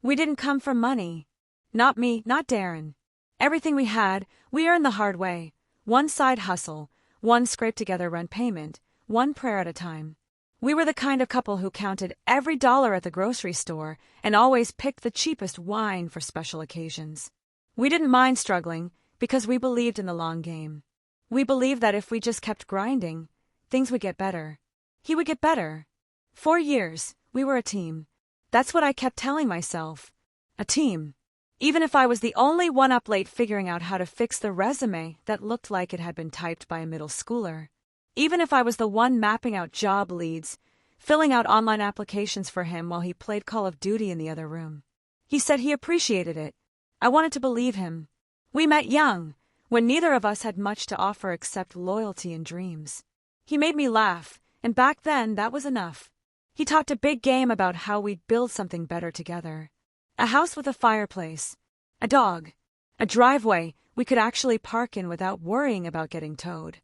We didn't come from money. Not me, not Darren. Everything we had, we earned the hard way. One side hustle, one scraped-together rent payment, one prayer at a time. We were the kind of couple who counted every dollar at the grocery store and always picked the cheapest wine for special occasions. We didn't mind struggling because we believed in the long game. We believed that if we just kept grinding, things would get better. He would get better. 4 years, we were a team. That's what I kept telling myself. A team. Even if I was the only one up late figuring out how to fix the resume that looked like it had been typed by a middle schooler. Even if I was the one mapping out job leads, filling out online applications for him while he played Call of Duty in the other room. He said he appreciated it. I wanted to believe him. We met young, when neither of us had much to offer except loyalty and dreams. He made me laugh, and back then that was enough. He talked a big game about how we'd build something better together. A house with a fireplace, a dog, a driveway we could actually park in without worrying about getting towed.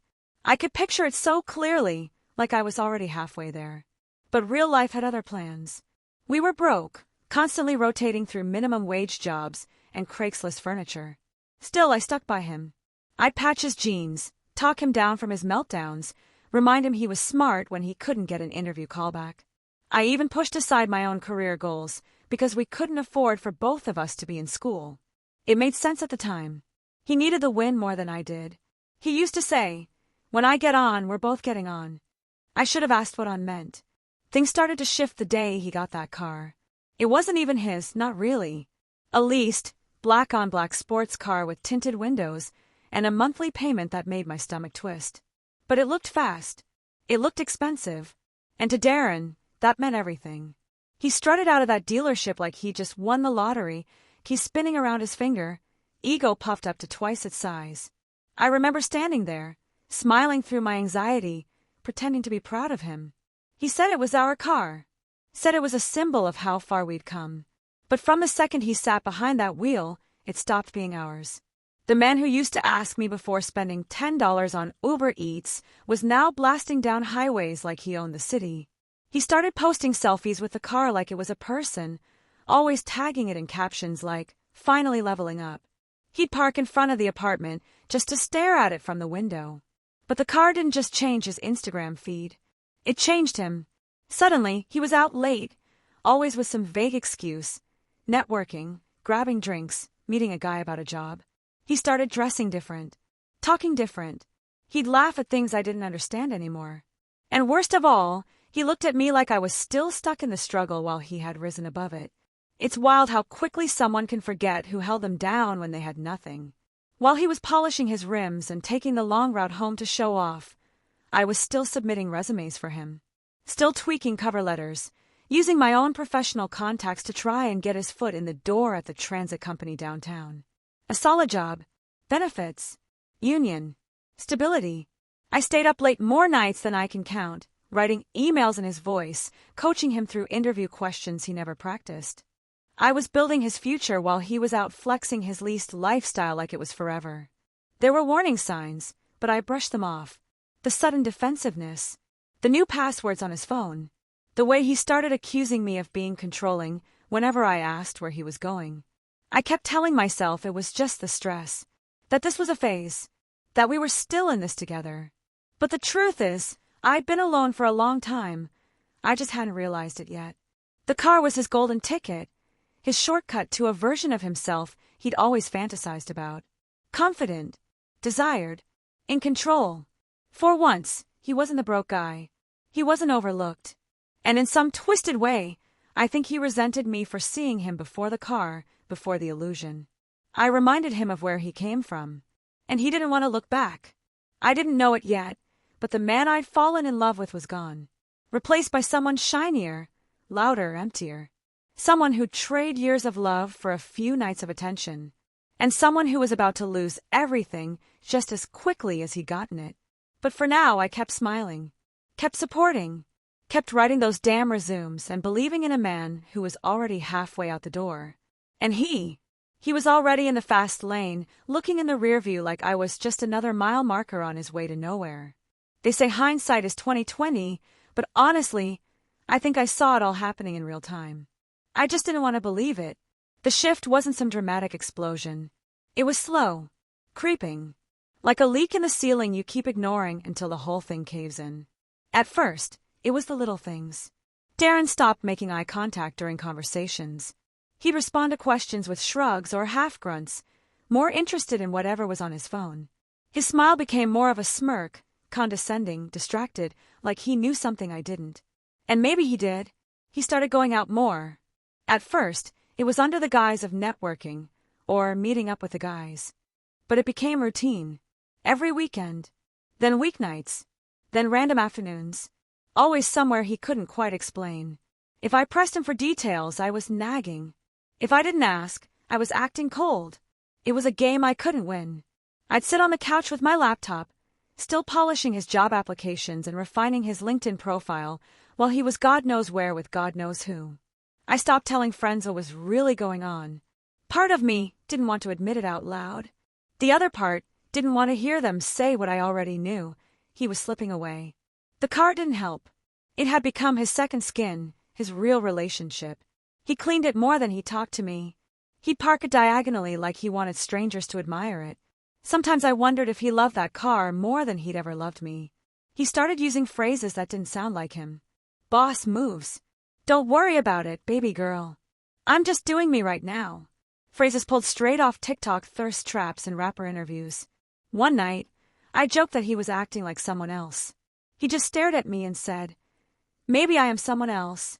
I could picture it so clearly, like I was already halfway there. But real life had other plans. We were broke, constantly rotating through minimum wage jobs and Craigslist furniture. Still, I stuck by him. I'd patch his jeans, talk him down from his meltdowns, remind him he was smart when he couldn't get an interview callback. I even pushed aside my own career goals because we couldn't afford for both of us to be in school. It made sense at the time. He needed the win more than I did. He used to say, "When I get on, we're both getting on." I should have asked what on meant. Things started to shift the day he got that car. It wasn't even his, not really. A leased, black-on-black sports car with tinted windows and a monthly payment that made my stomach twist. But it looked fast. It looked expensive. And to Darren, that meant everything. He strutted out of that dealership like he just won the lottery, keys spinning around his finger, ego puffed up to twice its size. I remember standing there, smiling through my anxiety, pretending to be proud of him. He said it was our car. Said it was a symbol of how far we'd come. But from the second he sat behind that wheel, it stopped being ours. The man who used to ask me before spending $10 on Uber Eats was now blasting down highways like he owned the city. He started posting selfies with the car like it was a person, always tagging it in captions like, "Finally leveling up." He'd park in front of the apartment just to stare at it from the window. But the car didn't just change his Instagram feed. It changed him. Suddenly, he was out late, always with some vague excuse, networking, grabbing drinks, meeting a guy about a job. He started dressing different, talking different. He'd laugh at things I didn't understand anymore. And worst of all, he looked at me like I was still stuck in the struggle while he had risen above it. It's wild how quickly someone can forget who held them down when they had nothing. While he was polishing his rims and taking the long route home to show off, I was still submitting resumes for him. Still tweaking cover letters, using my own professional contacts to try and get his foot in the door at the transit company downtown. A solid job, benefits, union, stability. I stayed up late more nights than I can count, writing emails in his voice, coaching him through interview questions he never practiced. I was building his future while he was out flexing his leased lifestyle like it was forever. There were warning signs, but I brushed them off. The sudden defensiveness, the new passwords on his phone, the way he started accusing me of being controlling whenever I asked where he was going. I kept telling myself it was just the stress, that this was a phase, that we were still in this together. But the truth is, I'd been alone for a long time. I just hadn't realized it yet. The car was his golden ticket, his shortcut to a version of himself he'd always fantasized about. Confident, desired, in control. For once, he wasn't the broke guy. He wasn't overlooked. And in some twisted way, I think he resented me for seeing him before the car, before the illusion. I reminded him of where he came from, and he didn't want to look back. I didn't know it yet, but the man I'd fallen in love with was gone, replaced by someone shinier, louder, emptier. Someone who'd trade years of love for a few nights of attention, and someone who was about to lose everything just as quickly as he'd gotten it. But for now, I kept smiling, kept supporting, kept writing those damn resumes and believing in a man who was already halfway out the door. And he was already in the fast lane, looking in the rearview like I was just another mile marker on his way to nowhere. They say hindsight is 20/20, but honestly, I think I saw it all happening in real time. I just didn't want to believe it, The shift wasn't some dramatic explosion. It was slow, creeping, like a leak in the ceiling you keep ignoring until the whole thing caves in. At first, it was the little things. Darren stopped making eye contact during conversations. He'd respond to questions with shrugs or half-grunts, more interested in whatever was on his phone. His smile became more of a smirk, condescending, distracted, like he knew something I didn't. And maybe he did. He started going out more. At first, it was under the guise of networking, or meeting up with the guys. But it became routine. Every weekend. Then weeknights. Then random afternoons. Always somewhere he couldn't quite explain. If I pressed him for details, I was nagging. If I didn't ask, I was acting cold. It was a game I couldn't win. I'd sit on the couch with my laptop, still polishing his job applications and refining his LinkedIn profile, while he was God knows where with God knows who. I stopped telling friends what was really going on. Part of me didn't want to admit it out loud. The other part didn't want to hear them say what I already knew. He was slipping away. The car didn't help. It had become his second skin, his real relationship. He cleaned it more than he talked to me. He'd park it diagonally like he wanted strangers to admire it. Sometimes I wondered if he loved that car more than he'd ever loved me. He started using phrases that didn't sound like him. Boss moves. Don't worry about it, baby girl. I'm just doing me right now. Phrases pulled straight off TikTok thirst traps and rapper interviews. One night, I joked that he was acting like someone else. He just stared at me and said, "Maybe I am someone else."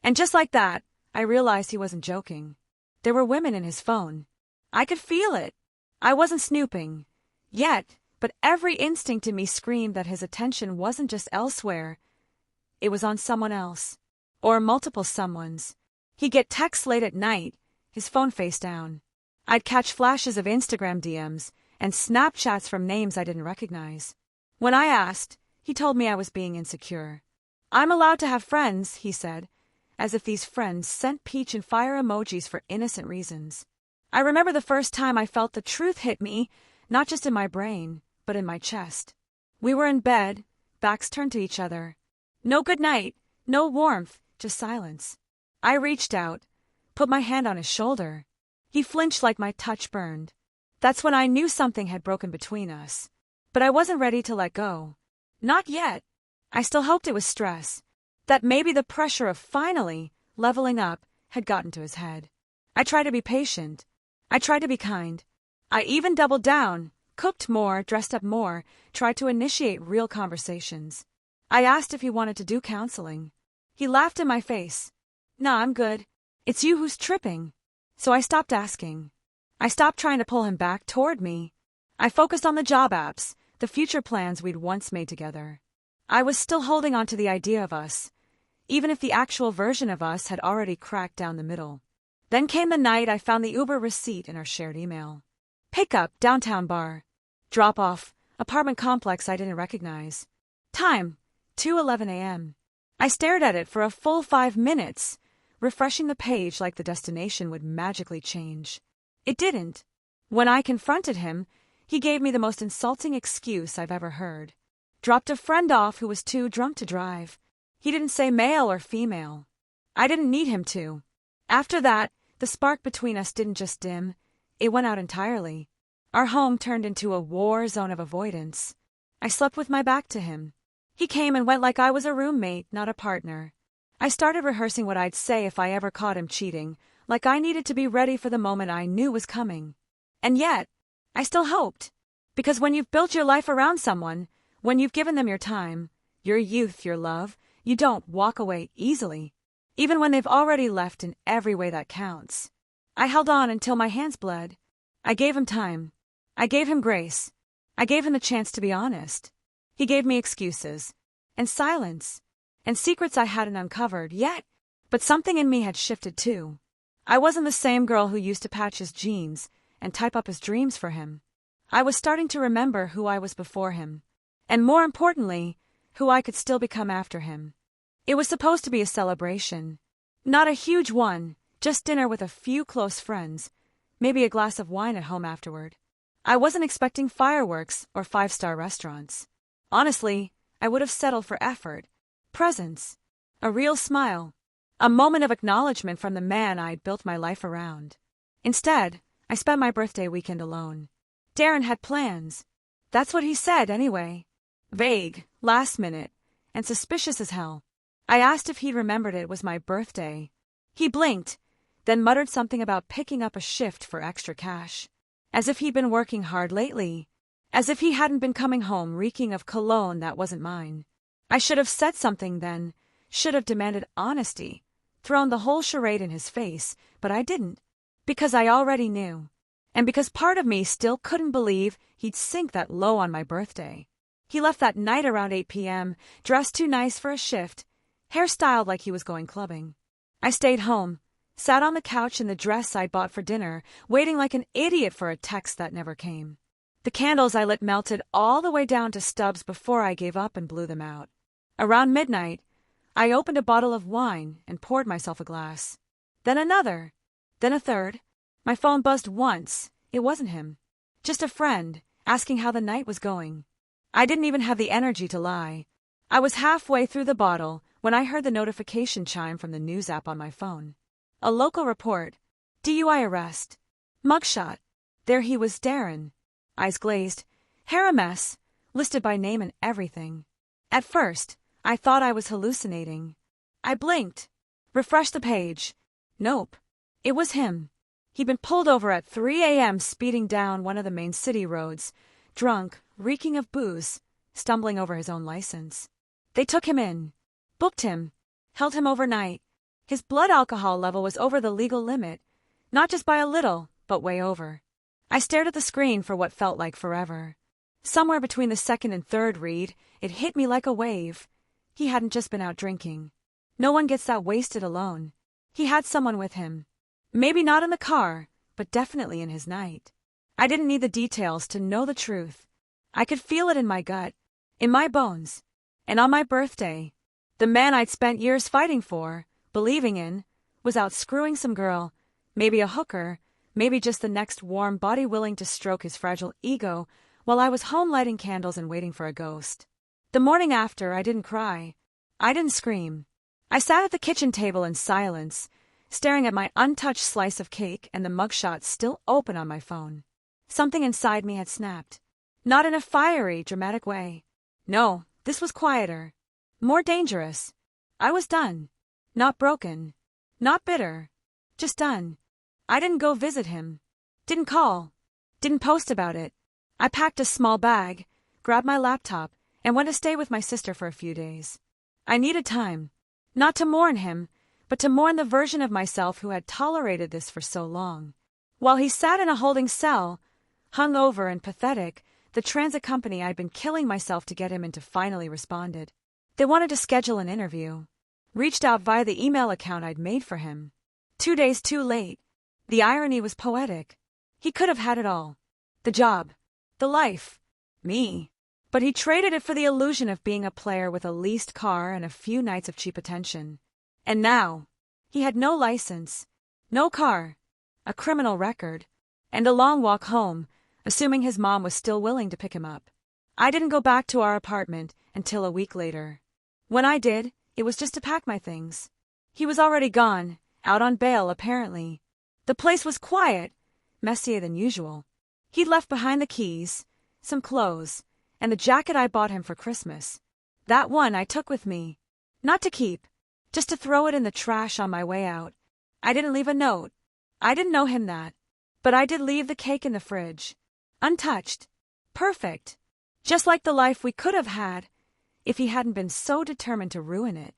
And just like that, I realized he wasn't joking. There were women in his phone. I could feel it. I wasn't snooping. Yet, but every instinct in me screamed that his attention wasn't just elsewhere. It was on someone else. Or multiple someones. He'd get texts late at night, his phone face down. I'd catch flashes of Instagram DMs and Snapchats from names I didn't recognize. When I asked, he told me I was being insecure. I'm allowed to have friends, he said, as if these friends sent peach and fire emojis for innocent reasons. I remember the first time I felt the truth hit me, not just in my brain, but in my chest. We were in bed, backs turned to each other. No good night, no warmth, just silence. I reached out, put my hand on his shoulder. He flinched like my touch burned. That's when I knew something had broken between us. But I wasn't ready to let go. Not yet. I still hoped it was stress. That maybe the pressure of finally leveling up had gotten to his head. I tried to be patient. I tried to be kind. I even doubled down, cooked more, dressed up more, tried to initiate real conversations. I asked if he wanted to do counseling. He laughed in my face. "Nah, I'm good. It's you who's tripping." So I stopped asking. I stopped trying to pull him back toward me. I focused on the job apps, the future plans we'd once made together. I was still holding on to the idea of us, even if the actual version of us had already cracked down the middle. Then came the night I found the Uber receipt in our shared email. Pickup, downtown bar. Drop off, apartment complex I didn't recognize. Time, 2:11 a.m. I stared at it for a full 5 minutes, refreshing the page like the destination would magically change. It didn't. When I confronted him, he gave me the most insulting excuse I've ever heard. Dropped a friend off who was too drunk to drive. He didn't say male or female. I didn't need him to. After that, the spark between us didn't just dim, it went out entirely. Our home turned into a war zone of avoidance. I slept with my back to him. He came and went like I was a roommate, not a partner. I started rehearsing what I'd say if I ever caught him cheating, like I needed to be ready for the moment I knew was coming. And yet, I still hoped. Because when you've built your life around someone, when you've given them your time, your youth, your love, you don't walk away easily, even when they've already left in every way that counts. I held on until my hands bled. I gave him time. I gave him grace. I gave him the chance to be honest. He gave me excuses, and silence, and secrets I hadn't uncovered yet, but something in me had shifted too. I wasn't the same girl who used to patch his jeans and type up his dreams for him. I was starting to remember who I was before him, and more importantly, who I could still become after him. It was supposed to be a celebration. Not a huge one, just dinner with a few close friends, maybe a glass of wine at home afterward. I wasn't expecting fireworks or 5-star restaurants. Honestly, I would have settled for effort, presence, a real smile, A moment of acknowledgement from the man I'd built my life around. Instead, I spent my birthday weekend alone. Darren had plans. That's what he said, anyway. Vague, last minute, and suspicious as hell. I asked if he'd remembered it was my birthday. He blinked, then muttered something about picking up a shift for extra cash. As if he'd been working hard lately. As if he hadn't been coming home reeking of cologne that wasn't mine. I should have said something then, should have demanded honesty, thrown the whole charade in his face, but I didn't. Because I already knew. And because part of me still couldn't believe he'd sink that low on my birthday. He left that night around 8 p.m., dressed too nice for a shift, hairstyled like he was going clubbing. I stayed home, sat on the couch in the dress I'd bought for dinner, waiting like an idiot for a text that never came. The candles I lit melted all the way down to stubs before I gave up and blew them out. Around midnight, I opened a bottle of wine and poured myself a glass. Then another. Then a third. My phone buzzed once. It wasn't him. Just a friend, asking how the night was going. I didn't even have the energy to lie. I was halfway through the bottle when I heard the notification chime from the news app on my phone. A local report. DUI arrest. Mugshot. There he was, Darren. Eyes glazed. Hair a mess. Listed by name and everything. At first, I thought I was hallucinating. I blinked. Refreshed the page. Nope. It was him. He'd been pulled over at 3 a.m. speeding down one of the main city roads, drunk, reeking of booze, stumbling over his own license. They took him in, booked him, held him overnight. His blood alcohol level was over the legal limit, not just by a little, but way over. I stared at the screen for what felt like forever. Somewhere between the second and third read, it hit me like a wave. He hadn't just been out drinking. No one gets that wasted alone. He had someone with him. Maybe not in the car, but definitely in his night. I didn't need the details to know the truth. I could feel it in my gut, in my bones. And on my birthday, the man I'd spent years fighting for, believing in, was out screwing some girl, maybe a hooker, maybe just the next warm body willing to stroke his fragile ego, while I was home lighting candles and waiting for a ghost. The morning after, I didn't cry. I didn't scream. I sat at the kitchen table in silence, staring at my untouched slice of cake and the mugshot still open on my phone. Something inside me had snapped. Not in a fiery, dramatic way. No, this was quieter. More dangerous. I was done. Not broken. Not bitter. Just done. I didn't go visit him. Didn't call. Didn't post about it. I packed a small bag, grabbed my laptop, and went to stay with my sister for a few days. I needed time. Not to mourn him, but to mourn the version of myself who had tolerated this for so long. While he sat in a holding cell, hungover and pathetic, the transit company I'd been killing myself to get him into finally responded. They wanted to schedule an interview. Reached out via the email account I'd made for him. 2 days too late. The irony was poetic. He could have had it all. The job. The life. Me. But he traded it for the illusion of being a player with a leased car and a few nights of cheap attention. And now, he had no license, no car, a criminal record, and a long walk home, assuming his mom was still willing to pick him up. I didn't go back to our apartment until a week later. When I did, it was just to pack my things. He was already gone, out on bail apparently. The place was quiet, messier than usual. He'd left behind the keys, some clothes, and the jacket I bought him for Christmas. That one I took with me. Not to keep, just to throw it in the trash on my way out. I didn't leave a note. I didn't know him that. But I did leave the cake in the fridge. Untouched. Perfect. Just like the life we could have had if he hadn't been so determined to ruin it.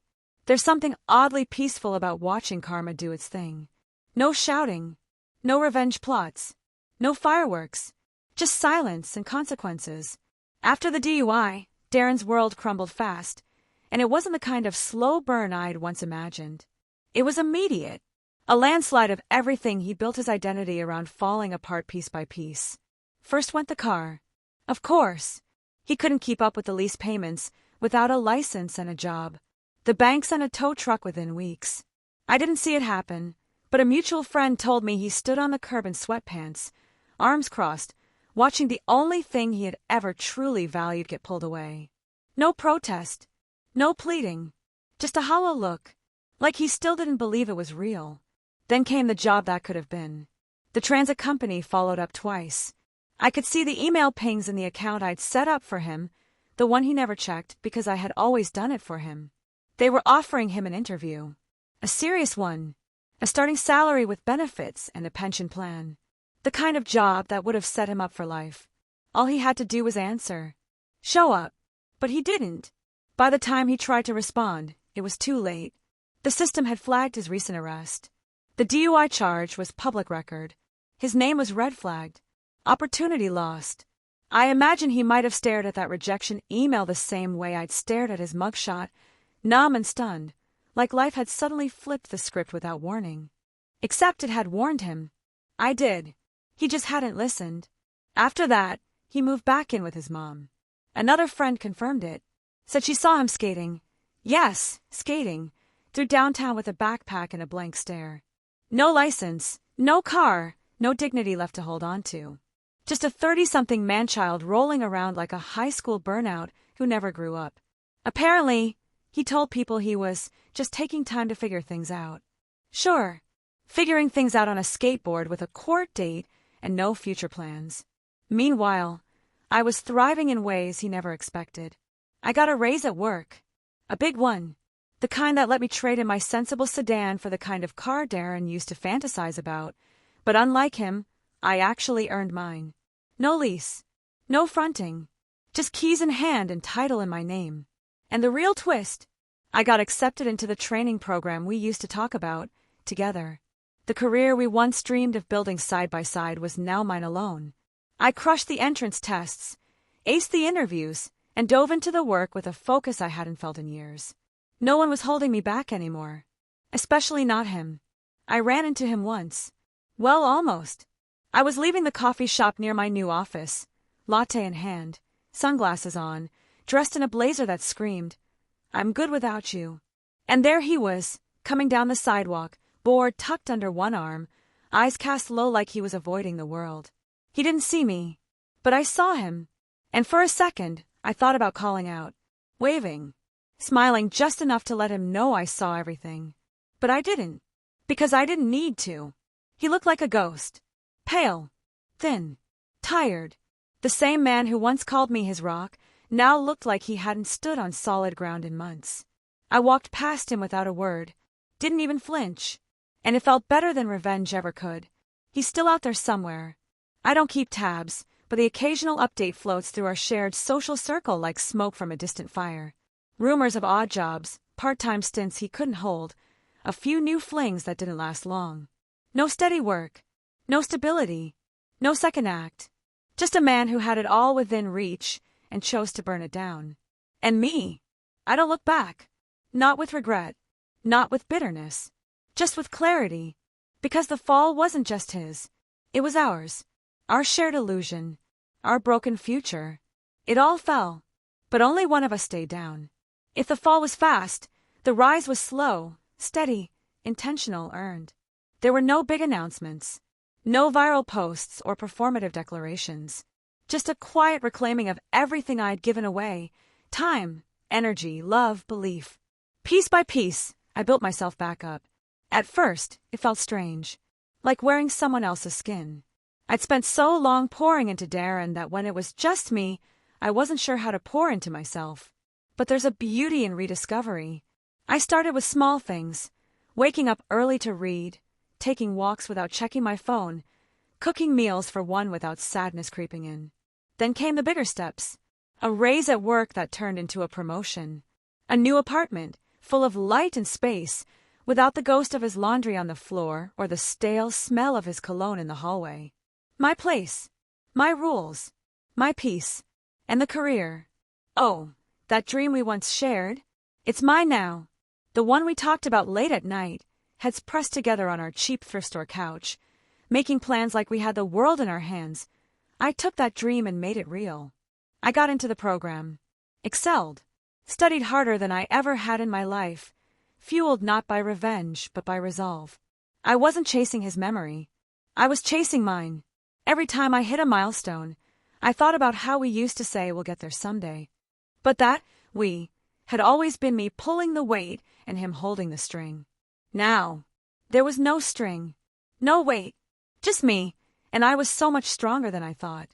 There's something oddly peaceful about watching karma do its thing. No shouting. No revenge plots. No fireworks. Just silence and consequences. After the DUI, Darren's world crumbled fast, and it wasn't the kind of slow burn I'd once imagined. It was immediate. A landslide of everything he built his identity around falling apart piece by piece. First went the car. Of course. He couldn't keep up with the lease payments without a license and a job. The bank sent a tow truck within weeks. I didn't see it happen, but a mutual friend told me he stood on the curb in sweatpants, arms crossed, watching the only thing he had ever truly valued get pulled away. No protest. No pleading. Just a hollow look. Like he still didn't believe it was real. Then came the job that could have been. The transit company followed up twice. I could see the email pings in the account I'd set up for him, the one he never checked because I had always done it for him. They were offering him an interview. A serious one. A starting salary with benefits and a pension plan. The kind of job that would have set him up for life. All he had to do was answer. Show up. But he didn't. By the time he tried to respond, it was too late. The system had flagged his recent arrest. The DUI charge was public record. His name was red flagged. Opportunity lost. I imagine he might have stared at that rejection email the same way I'd stared at his mugshot, numb and stunned, like life had suddenly flipped the script without warning. Except it had warned him. I did. He just hadn't listened. After that, he moved back in with his mom. Another friend confirmed it. Said she saw him skating. Yes, skating. Through downtown with a backpack and a blank stare. No license, no car, no dignity left to hold on to. Just a 30-something man-child rolling around like a high school burnout who never grew up. Apparently, he told people he was just taking time to figure things out. Sure, figuring things out on a skateboard with a court date and no future plans. Meanwhile, I was thriving in ways he never expected. I got a raise at work. A big one. The kind that let me trade in my sensible sedan for the kind of car Darren used to fantasize about. But unlike him, I actually earned mine. No lease. No fronting. Just keys in hand and title in my name. And the real twist, I got accepted into the training program we used to talk about, together. The career we once dreamed of building side by side was now mine alone. I crushed the entrance tests, aced the interviews, and dove into the work with a focus I hadn't felt in years. No one was holding me back anymore. Especially not him. I ran into him once. Well, almost. I was leaving the coffee shop near my new office, latte in hand, sunglasses on, dressed in a blazer that screamed, "I'm good without you." And there he was, coming down the sidewalk, board tucked under one arm, eyes cast low like he was avoiding the world. He didn't see me, but I saw him, and for a second, I thought about calling out, waving, smiling just enough to let him know I saw everything. But I didn't, because I didn't need to. He looked like a ghost. Pale, thin, tired. The same man who once called me his rock now looked like he hadn't stood on solid ground in months. I walked past him without a word, didn't even flinch, and it felt better than revenge ever could. He's still out there somewhere. I don't keep tabs, but the occasional update floats through our shared social circle like smoke from a distant fire. Rumors of odd jobs, part-time stints he couldn't hold, a few new flings that didn't last long. No steady work, no stability, no second act. Just a man who had it all within reach and chose to burn it down. And me, I don't look back. Not with regret, not with bitterness, just with clarity. Because the fall wasn't just his, it was ours. Our shared illusion, our broken future. It all fell, but only one of us stayed down. If the fall was fast, the rise was slow, steady, intentional, earned. There were no big announcements, no viral posts or performative declarations. Just a quiet reclaiming of everything I'd given away, time, energy, love, belief. Piece by piece, I built myself back up. At first, it felt strange, like wearing someone else's skin. I'd spent so long pouring into Darren that when it was just me, I wasn't sure how to pour into myself. But there's a beauty in rediscovery. I started with small things, waking up early to read, taking walks without checking my phone, cooking meals for one without sadness creeping in. Then came the bigger steps. A raise at work that turned into a promotion. A new apartment, full of light and space, without the ghost of his laundry on the floor or the stale smell of his cologne in the hallway. My place, my rules, my peace, and the career. Oh, that dream we once shared? It's mine now. The one we talked about late at night, heads pressed together on our cheap thrift store couch, making plans like we had the world in our hands. I took that dream and made it real. I got into the program, excelled, studied harder than I ever had in my life, fueled not by revenge but by resolve. I wasn't chasing his memory. I was chasing mine. Every time I hit a milestone, I thought about how we used to say we'll get there someday. But that we had always been me pulling the weight and him holding the string. Now, there was no string, no weight, just me, and I was so much stronger than I thought.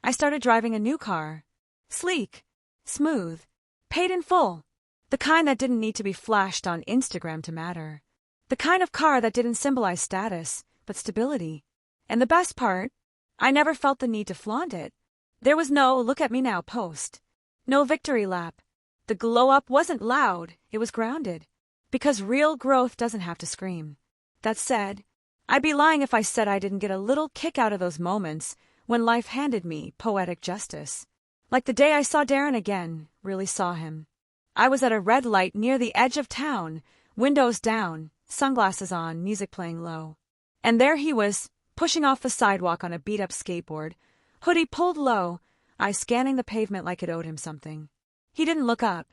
I started driving a new car. Sleek, smooth, paid in full. The kind that didn't need to be flashed on Instagram to matter. The kind of car that didn't symbolize status, but stability. And the best part, I never felt the need to flaunt it. There was no "look at me now" post. No victory lap. The glow-up wasn't loud, it was grounded. Because real growth doesn't have to scream. That said, I'd be lying if I said I didn't get a little kick out of those moments when life handed me poetic justice. Like the day I saw Darren again, really saw him. I was at a red light near the edge of town, windows down, sunglasses on, music playing low. And there he was, pushing off the sidewalk on a beat-up skateboard, hoodie pulled low, eyes scanning the pavement like it owed him something. He didn't look up,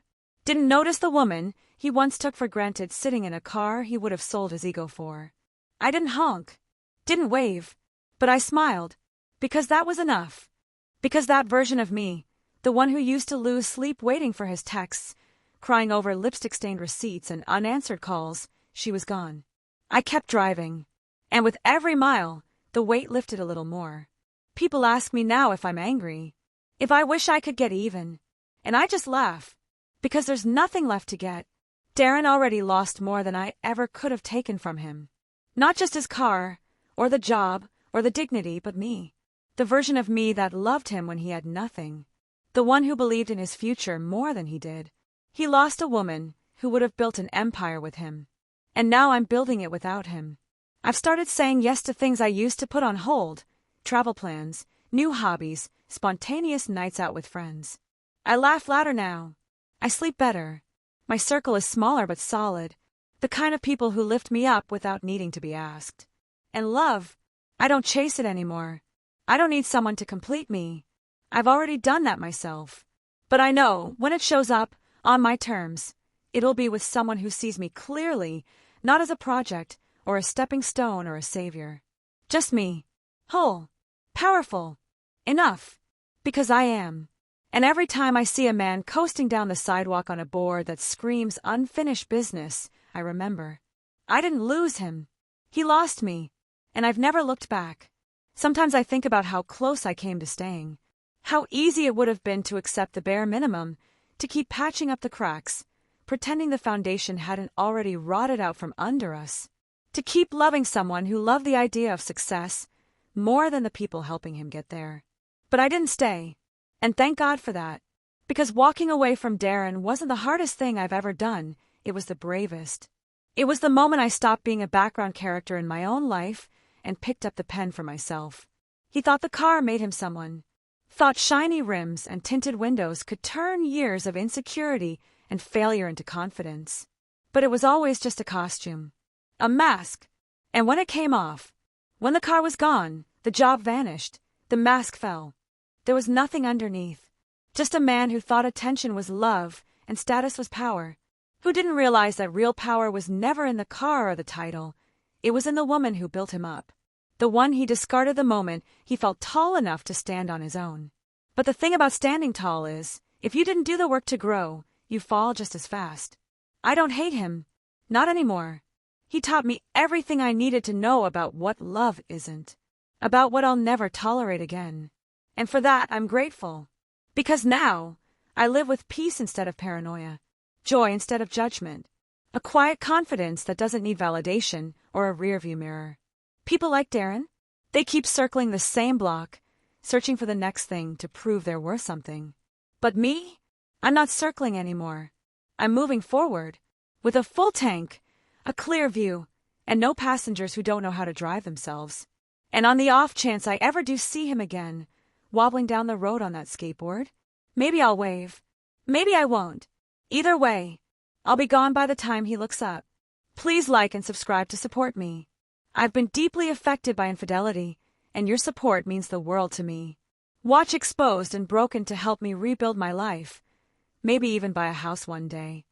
didn't notice the woman he once took for granted sitting in a car he would have sold his ego for. I didn't honk, didn't wave, but I smiled, because that was enough. Because that version of me, the one who used to lose sleep waiting for his texts, crying over lipstick-stained receipts and unanswered calls, she was gone. I kept driving, and with every mile, the weight lifted a little more. People ask me now if I'm angry, if I wish I could get even, and I just laugh, because there's nothing left to get. Darren already lost more than I ever could have taken from him. Not just his car, or the job, or the dignity, but me. The version of me that loved him when he had nothing. The one who believed in his future more than he did. He lost a woman who would have built an empire with him. And now I'm building it without him. I've started saying yes to things I used to put on hold. Travel plans, new hobbies, spontaneous nights out with friends. I laugh louder now. I sleep better. My circle is smaller but solid. The kind of people who lift me up without needing to be asked. And love, I don't chase it anymore. I don't need someone to complete me. I've already done that myself. But I know, when it shows up, on my terms, it'll be with someone who sees me clearly, not as a project, or a stepping stone or a savior. Just me. Whole. Powerful. Enough. Because I am. And every time I see a man coasting down the sidewalk on a board that screams unfinished business, I remember. I didn't lose him. He lost me. And I've never looked back. Sometimes I think about how close I came to staying. How easy it would have been to accept the bare minimum, to keep patching up the cracks, pretending the foundation hadn't already rotted out from under us. To keep loving someone who loved the idea of success more than the people helping him get there. But I didn't stay. And thank God for that. Because walking away from Darren wasn't the hardest thing I've ever done, it was the bravest. It was the moment I stopped being a background character in my own life and picked up the pen for myself. He thought the car made him someone. Thought shiny rims and tinted windows could turn years of insecurity and failure into confidence. But it was always just a costume. A mask. And when it came off, when the car was gone, the job vanished, the mask fell. There was nothing underneath. Just a man who thought attention was love and status was power. Who didn't realize that real power was never in the car or the title. It was in the woman who built him up. The one he discarded the moment he felt tall enough to stand on his own. But the thing about standing tall is, if you didn't do the work to grow, you fall just as fast. I don't hate him. Not anymore. He taught me everything I needed to know about what love isn't. About what I'll never tolerate again. And for that, I'm grateful. Because now, I live with peace instead of paranoia. Joy instead of judgment. A quiet confidence that doesn't need validation or a rearview mirror. People like Darren, they keep circling the same block, searching for the next thing to prove they're worth something. But me? I'm not circling anymore. I'm moving forward, with a full tank, a clear view, and no passengers who don't know how to drive themselves. And on the off chance I ever do see him again, wobbling down the road on that skateboard, maybe I'll wave. Maybe I won't. Either way, I'll be gone by the time he looks up. Please like and subscribe to support me. I've been deeply affected by infidelity, and your support means the world to me. Watch Exposed and Broken to help me rebuild my life. Maybe even buy a house one day.